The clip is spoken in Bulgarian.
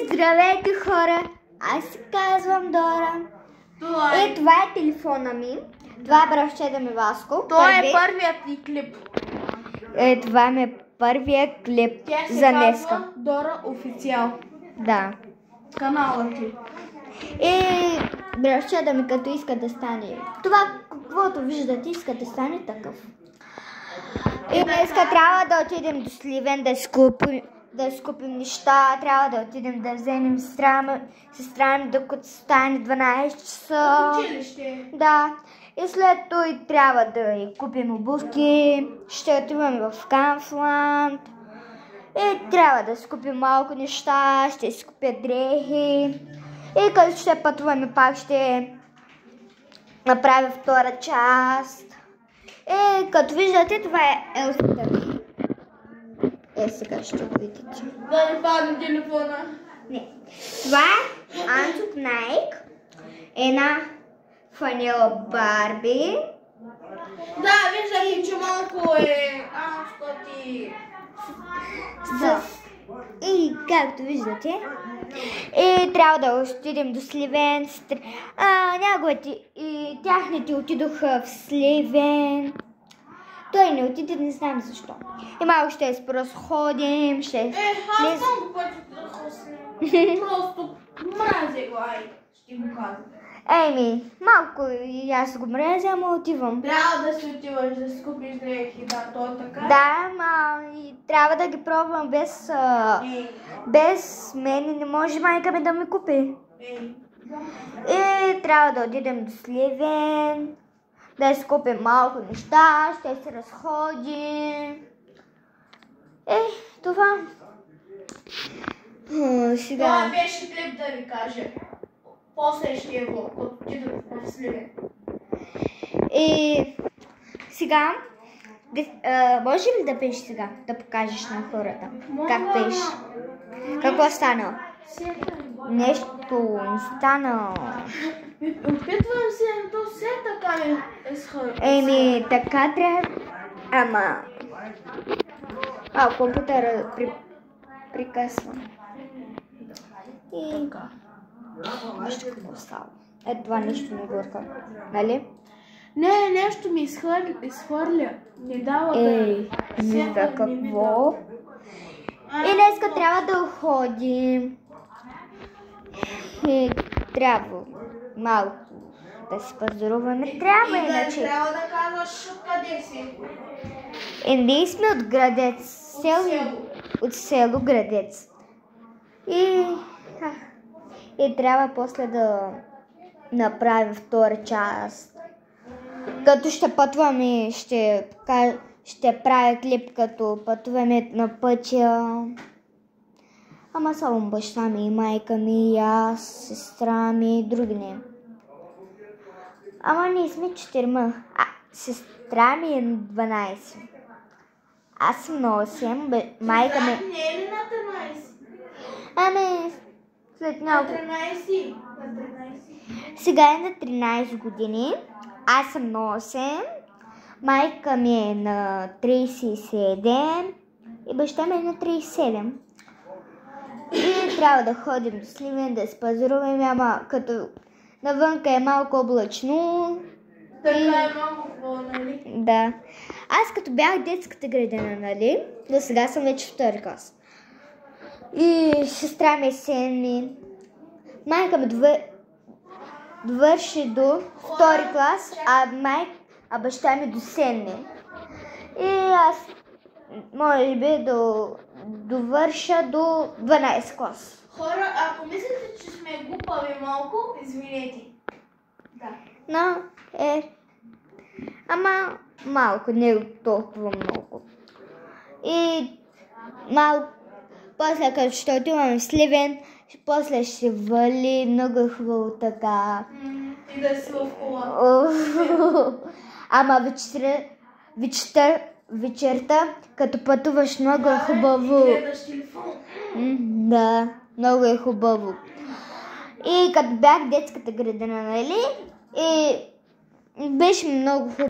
Здравейте, хора! Аз се казвам Дора. Това е телефона ми. Това е братчета ми Васко. Това е първият ни клип. Това ми е първият клип Тя за днеска. казва Дора Официал. Да. Каналът ти. Братчета ми като иска да стане това, каквото виждате, иска да стане такъв. И днеска трябва да отидем до Сливен да скупим неща, трябва да отидем да вземем сестра ми, докато стане 12 часа. Училище. Да. И след това и трябва да й купим обувки, ще отиваме в Камфланд. И трябва да скупим малко неща, ще си купя дрехи. И като ще пътуваме пак ще направя втора част. И като виждате, това е Елсата ми. Сега ще го видите. Да не падне телефона. Не. Това е Ант от Nike. Една фанела Барби. Да, виждам, че малко е анскоти. И както виждате, и трябва да отидем до Сливен. И тяхните отидоха в Сливен. Той не отиде, не знам защо. И малко ще се разходим, аз много пъти да хосим. Просто мразя го, ще го казвам. Малко и аз го мразя, ама отивам. Трябва да си отиваш да си купиш дрехи, да, то е така. Да, и трябва да ги пробвам без мен, не може майка ми да ми купи. И трябва да отидем до Сливен, да си купим малко неща, ще се разходим. Това. Сега. Това беше клип да ви кажа. После ще го отидох в Сливен. И сега, може ли да пееш сега, да покажеш на хората как пееш? Какво стана? Нещо не стана. Опитвам се, то все така е схвърля. Така трябва. Ама. Компютъра прекъсва. И така. Вижте какво става. Това нещо не горка. Нали? Не, нещо ми изхвърля. Не дава да... какво? И днеска трябва да ходим. И трябва малко да се пазаруваме. Трябва иначе. Трябва да казваш къде си. Ние сме от Градец. От село Градец. И трябва после да направим втора част. Като ще пътваме, ще правя клип като пътуваме на пътя. Ама само баща ми и майка ми, и аз, сестра ми и други не. Ама ние сме 4. Сестра ми е 12. Аз съм на 8, майка ми... Не е ли на 13? След няколко... На 13. Сега е на 13 години. Аз съм на 8. Майка ми е на 37. И баща ми е на 37. И трябва да ходим до Сливен, да се пазаруваме, ама като навънка е малко облачно. Така е много хубаво, нали? Да. Аз като бях в детската градина, нали? До сега съм вече втори клас. И сестра ми е 7. Майка ми довърши до втори клас, а баща ми до 7. И аз може би довърша до 12 клас. Хора, ако мислите, че сме глупави малко, извинете. Да. Но ама малко, не толкова много. И малко, после като ще отиваме в Сливен, после ще вали, много хубаво така. И да си в кола. Ама вечерта, като пътуваш, много е хубаво. И гледаш телефон. Да, много е хубаво. И като бях в детската градина, нали? И беше много хубаво.